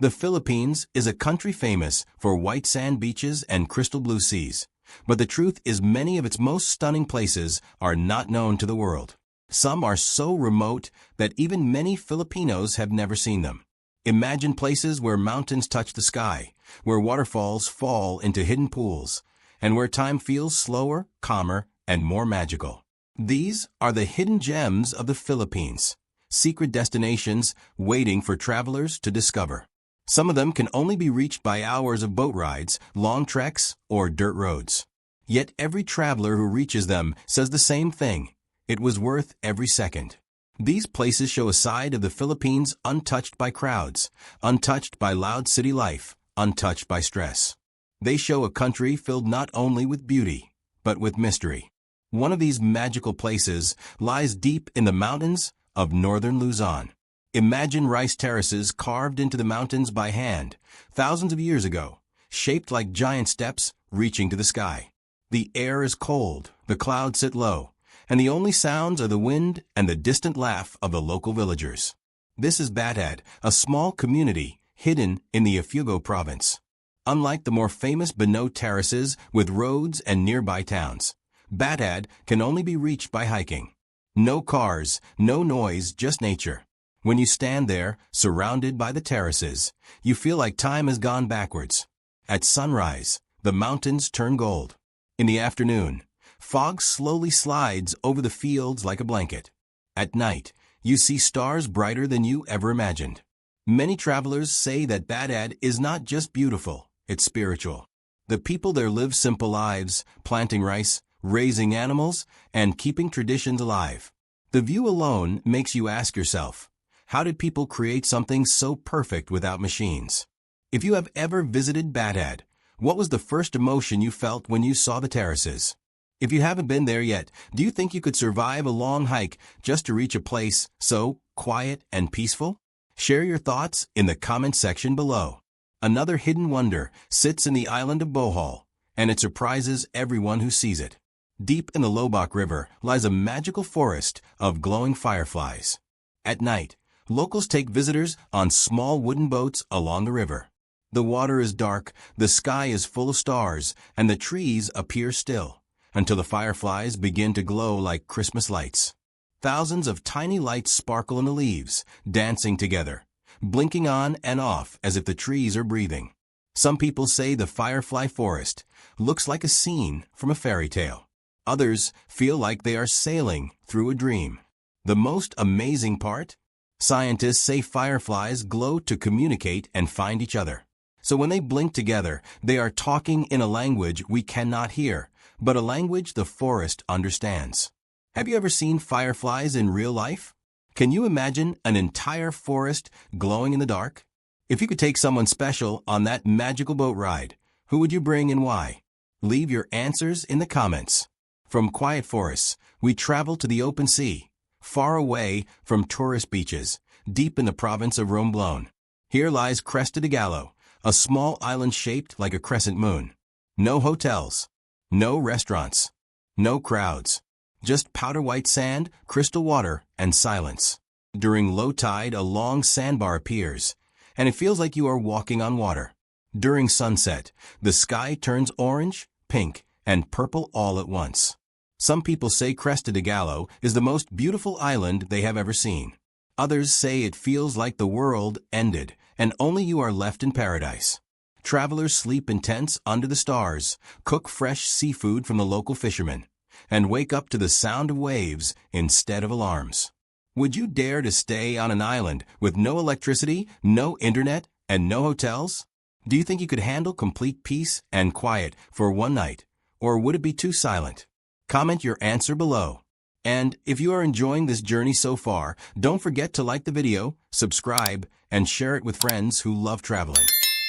The Philippines is a country famous for white sand beaches and crystal blue seas. But the truth is many of its most stunning places are not known to the world. Some are so remote that even many Filipinos have never seen them. Imagine places where mountains touch the sky, where waterfalls fall into hidden pools, and where time feels slower, calmer, and more magical. These are the hidden gems of the Philippines, secret destinations waiting for travelers to discover. Some of them can only be reached by hours of boat rides, long treks, or dirt roads. Yet every traveler who reaches them says the same thing: it was worth every second. These places show a side of the Philippines untouched by crowds, untouched by loud city life, untouched by stress. They show a country filled not only with beauty, but with mystery. One of these magical places lies deep in the mountains of northern Luzon. Imagine rice terraces carved into the mountains by hand, thousands of years ago, shaped like giant steps reaching to the sky. The air is cold, the clouds sit low, and the only sounds are the wind and the distant laugh of the local villagers. This is Batad, a small community hidden in the Ifugao province. Unlike the more famous Bano terraces with roads and nearby towns, Batad can only be reached by hiking. No cars, no noise, just nature. When you stand there, surrounded by the terraces, you feel like time has gone backwards. At sunrise, the mountains turn gold. In the afternoon, fog slowly slides over the fields like a blanket. At night, you see stars brighter than you ever imagined. Many travelers say that Batad is not just beautiful, it's spiritual. The people there live simple lives, planting rice, raising animals, and keeping traditions alive. The view alone makes you ask yourself, how did people create something so perfect without machines? If you have ever visited Batad, what was the first emotion you felt when you saw the terraces? If you haven't been there yet, do you think you could survive a long hike just to reach a place so quiet and peaceful? Share your thoughts in the comment section below. Another hidden wonder sits in the island of Bohol, and it surprises everyone who sees it. Deep in the Lobak River lies a magical forest of glowing fireflies. At night, locals take visitors on small wooden boats along the river. The water is dark, the sky is full of stars, and the trees appear still, until the fireflies begin to glow like Christmas lights. Thousands of tiny lights sparkle in the leaves, dancing together, blinking on and off as if the trees are breathing. Some people say the firefly forest looks like a scene from a fairy tale. Others feel like they are sailing through a dream. The most amazing part? Scientists say fireflies glow to communicate and find each other. So when they blink together, they are talking in a language we cannot hear, but a language the forest understands. Have you ever seen fireflies in real life? Can you imagine an entire forest glowing in the dark? If you could take someone special on that magical boat ride, who would you bring and why? Leave your answers in the comments. From quiet forests, we travel to the open sea, far away from tourist beaches, deep in the province of Romblon. Here lies Cresta de Gallo, a small island shaped like a crescent moon. No hotels, no restaurants, no crowds, just powder white sand, crystal water, and silence. During low tide, a long sandbar appears, and it feels like you are walking on water. During sunset, the sky turns orange, pink, and purple all at once. Some people say Cresta de Gallo is the most beautiful island they have ever seen. Others say it feels like the world ended and only you are left in paradise. Travelers sleep in tents under the stars, cook fresh seafood from the local fishermen, and wake up to the sound of waves instead of alarms. Would you dare to stay on an island with no electricity, no internet, and no hotels? Do you think you could handle complete peace and quiet for one night, or would it be too silent? Comment your answer below. And if you are enjoying this journey so far, don't forget to like the video, subscribe, and share it with friends who love traveling.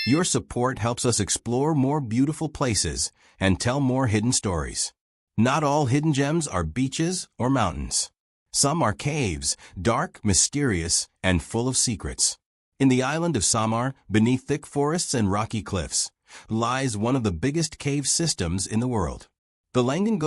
Your support helps us explore more beautiful places and tell more hidden stories. Not all hidden gems are beaches or mountains. Some are caves, dark, mysterious, and full of secrets. In the island of Samar, beneath thick forests and rocky cliffs, lies one of the biggest cave systems in the world. The Langan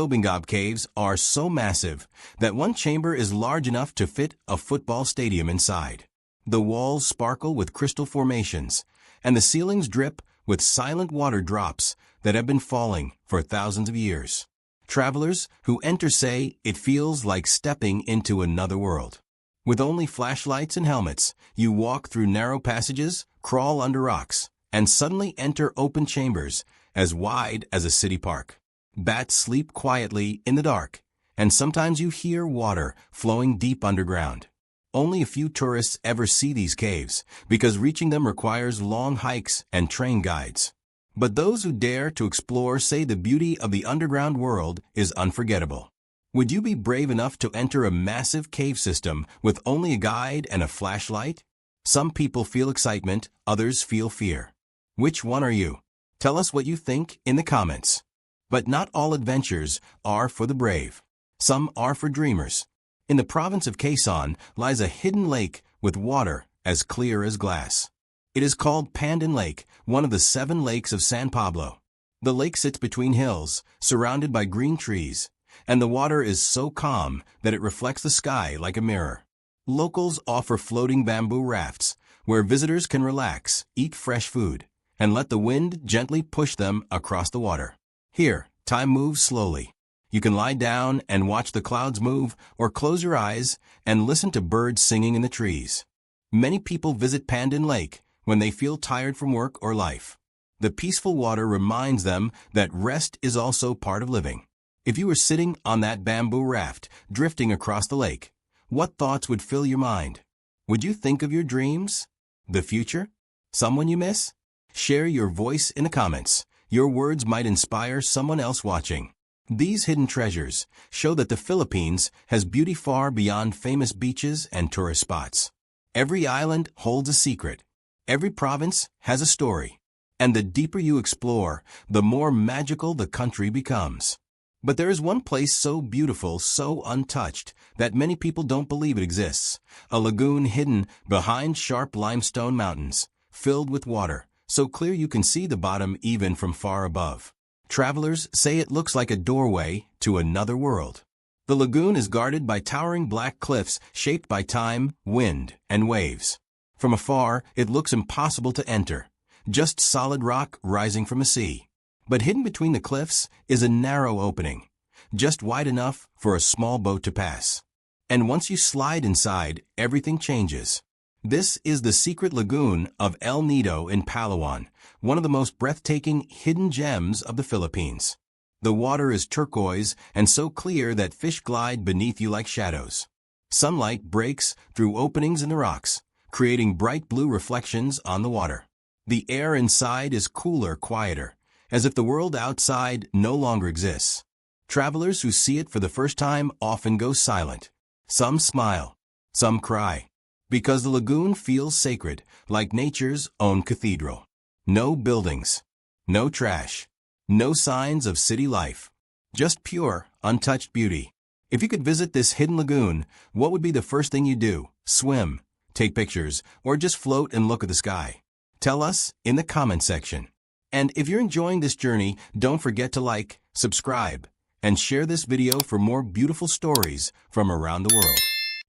caves are so massive that one chamber is large enough to fit a football stadium inside. The walls sparkle with crystal formations, and the ceilings drip with silent water drops that have been falling for thousands of years. Travelers who enter say it feels like stepping into another world. With only flashlights and helmets, you walk through narrow passages, crawl under rocks, and suddenly enter open chambers as wide as a city park. Bats sleep quietly in the dark, and sometimes you hear water flowing deep underground. Only a few tourists ever see these caves because reaching them requires long hikes and train guides. But those who dare to explore say the beauty of the underground world is unforgettable. Would you be brave enough to enter a massive cave system with only a guide and a flashlight? Some people feel excitement, others feel fear. Which one are you? Tell us what you think in the comments. But not all adventures are for the brave. Some are for dreamers. In the province of Quezon lies a hidden lake with water as clear as glass. It is called Pandan Lake, one of the 7 lakes of San Pablo. The lake sits between hills, surrounded by green trees, and the water is so calm that it reflects the sky like a mirror. Locals offer floating bamboo rafts, where visitors can relax, eat fresh food, and let the wind gently push them across the water. Here, time moves slowly. You can lie down and watch the clouds move, or close your eyes and listen to birds singing in the trees. Many people visit Pandan Lake when they feel tired from work or life. The peaceful water reminds them that rest is also part of living. If you were sitting on that bamboo raft, drifting across the lake, what thoughts would fill your mind? Would you think of your dreams? The future? Someone you miss? Share your voice in the comments. Your words might inspire someone else watching. These hidden treasures show that the Philippines has beauty far beyond famous beaches and tourist spots. Every island holds a secret. Every province has a story. And the deeper you explore, the more magical the country becomes. But there is one place so beautiful, so untouched, that many people don't believe it exists. A lagoon hidden behind sharp limestone mountains, filled with water, so clear you can see the bottom even from far above. Travelers say it looks like a doorway to another world. The lagoon is guarded by towering black cliffs shaped by time, wind, and waves. From afar, it looks impossible to enter, just solid rock rising from the sea. But hidden between the cliffs is a narrow opening, just wide enough for a small boat to pass. And once you slide inside, everything changes. This is the secret lagoon of El Nido in Palawan, one of the most breathtaking hidden gems of the Philippines. The water is turquoise and so clear that fish glide beneath you like shadows. Sunlight breaks through openings in the rocks, creating bright blue reflections on the water. The air inside is cooler, quieter, as if the world outside no longer exists. Travelers who see it for the first time often go silent. Some smile, some cry, because the lagoon feels sacred, like nature's own cathedral. No buildings, no trash, no signs of city life, just pure, untouched beauty. If you could visit this hidden lagoon, what would be the first thing you do? Swim, take pictures, or just float and look at the sky? Tell us in the comment section. And if you're enjoying this journey, don't forget to like, subscribe, and share this video for more beautiful stories from around the world.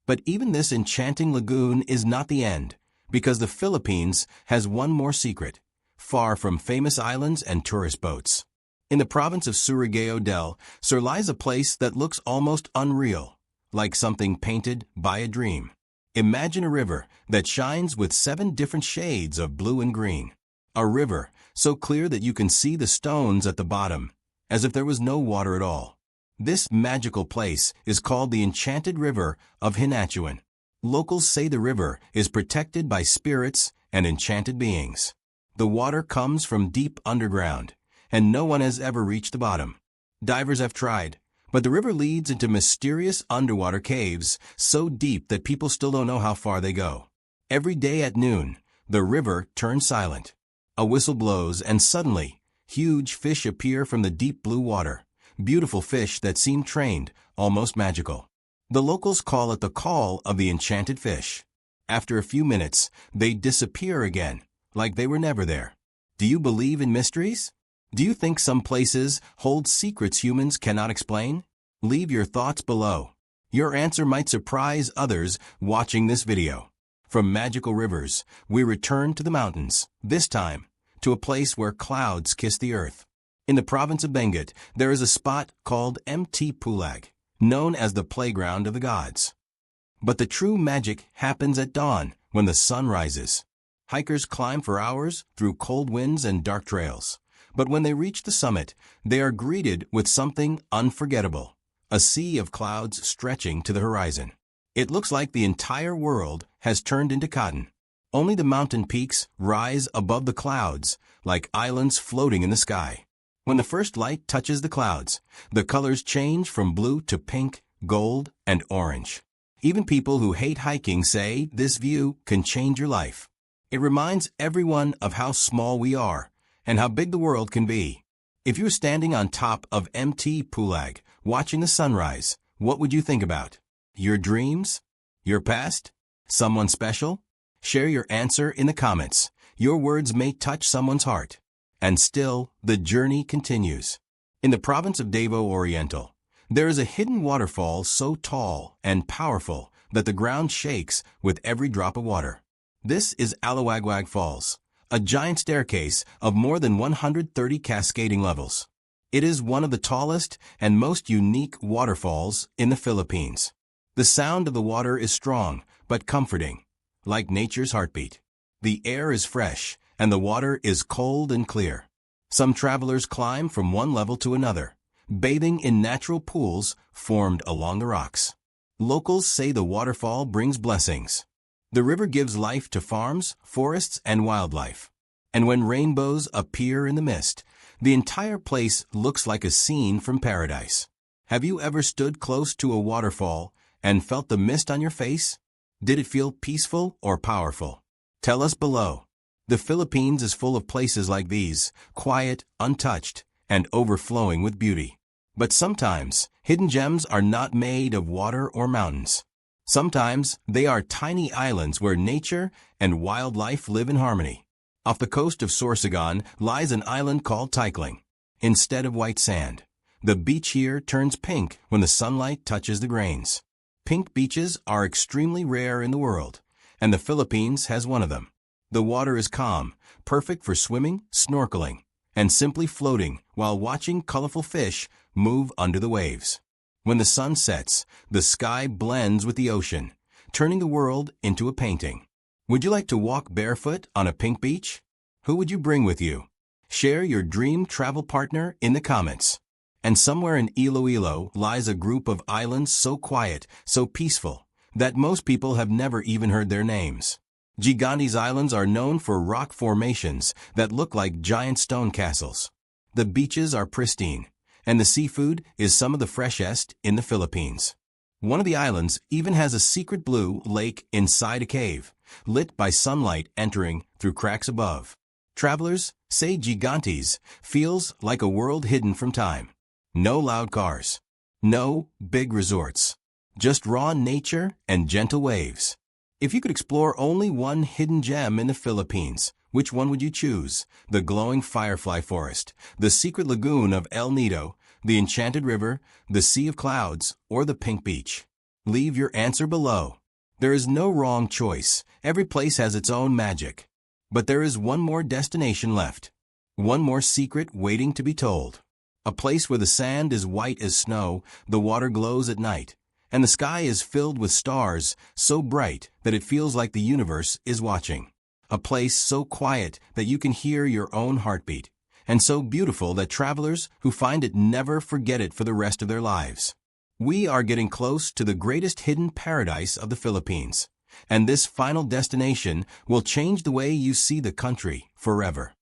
But even this enchanting lagoon is not the end, because the Philippines has one more secret, far from famous islands and tourist boats. In the province of Surigao del Sur lies a place that looks almost unreal, like something painted by a dream. Imagine a river that shines with 7 different shades of blue and green. A river so clear that you can see the stones at the bottom, as if there was no water at all. This magical place is called the Enchanted River of Hinatuan. Locals say the river is protected by spirits and enchanted beings. The water comes from deep underground, and no one has ever reached the bottom. Divers have tried, but the river leads into mysterious underwater caves so deep that people still don't know how far they go. Every day at noon, the river turns silent. A whistle blows, and suddenly, huge fish appear from the deep blue water. Beautiful fish that seem trained, almost magical. The locals call it the call of the enchanted fish. After a few minutes, they disappear again, like they were never there. Do you believe in mysteries? Do you think some places hold secrets humans cannot explain? Leave your thoughts below. Your answer might surprise others watching this video. From magical rivers, we return to the mountains, this time to a place where clouds kiss the earth. In the province of Benguet, there is a spot called Mt. Pulag, known as the playground of the gods. But the true magic happens at dawn, when the sun rises. Hikers climb for hours through cold winds and dark trails. But when they reach the summit, they are greeted with something unforgettable, a sea of clouds stretching to the horizon. It looks like the entire world has turned into cotton. Only the mountain peaks rise above the clouds, like islands floating in the sky. When the first light touches the clouds, the colors change from blue to pink, gold, and orange. Even people who hate hiking say this view can change your life. It reminds everyone of how small we are and how big the world can be. If you were standing on top of Mt. Pulag, watching the sunrise, what would you think about? Your dreams? Your past? Someone special? Share your answer in the comments. Your words may touch someone's heart. And still, the journey continues. In the province of Davao Oriental, there is a hidden waterfall so tall and powerful that the ground shakes with every drop of water. This is Alawagwag Falls, a giant staircase of more than 130 cascading levels. It is one of the tallest and most unique waterfalls in the Philippines. The sound of the water is strong but comforting, like nature's heartbeat. The air is fresh, and the water is cold and clear. Some travelers climb from one level to another, bathing in natural pools formed along the rocks. Locals say the waterfall brings blessings. The river gives life to farms, forests, and wildlife. And when rainbows appear in the mist, the entire place looks like a scene from paradise. Have you ever stood close to a waterfall and felt the mist on your face? Did it feel peaceful or powerful? Tell us below. The Philippines is full of places like these, quiet, untouched, and overflowing with beauty. But sometimes, hidden gems are not made of water or mountains. Sometimes, they are tiny islands where nature and wildlife live in harmony. Off the coast of Sorsogon lies an island called Tikling. Instead of white sand, the beach here turns pink when the sunlight touches the grains. Pink beaches are extremely rare in the world, and the Philippines has one of them. The water is calm, perfect for swimming, snorkeling, and simply floating while watching colorful fish move under the waves. When the sun sets, the sky blends with the ocean, turning the world into a painting. Would you like to walk barefoot on a pink beach? Who would you bring with you? Share your dream travel partner in the comments. And somewhere in Iloilo lies a group of islands so quiet, so peaceful, that most people have never even heard their names. Gigantes Islands are known for rock formations that look like giant stone castles. The beaches are pristine, and the seafood is some of the freshest in the Philippines. One of the islands even has a secret blue lake inside a cave, lit by sunlight entering through cracks above. Travelers say Gigantes feels like a world hidden from time. No loud cars, no big resorts, just raw nature and gentle waves. If you could explore only one hidden gem in the Philippines, which one would you choose? The glowing firefly forest, the secret lagoon of El Nido, the enchanted river, the sea of clouds, or the pink beach? Leave your answer below. There is no wrong choice. Every place has its own magic. But there is one more destination left. One more secret waiting to be told. A place where the sand is white as snow, the water glows at night, and the sky is filled with stars so bright that it feels like the universe is watching. A place so quiet that you can hear your own heartbeat, and so beautiful that travelers who find it never forget it for the rest of their lives. We are getting close to the greatest hidden paradise of the Philippines, and this final destination will change the way you see the country forever.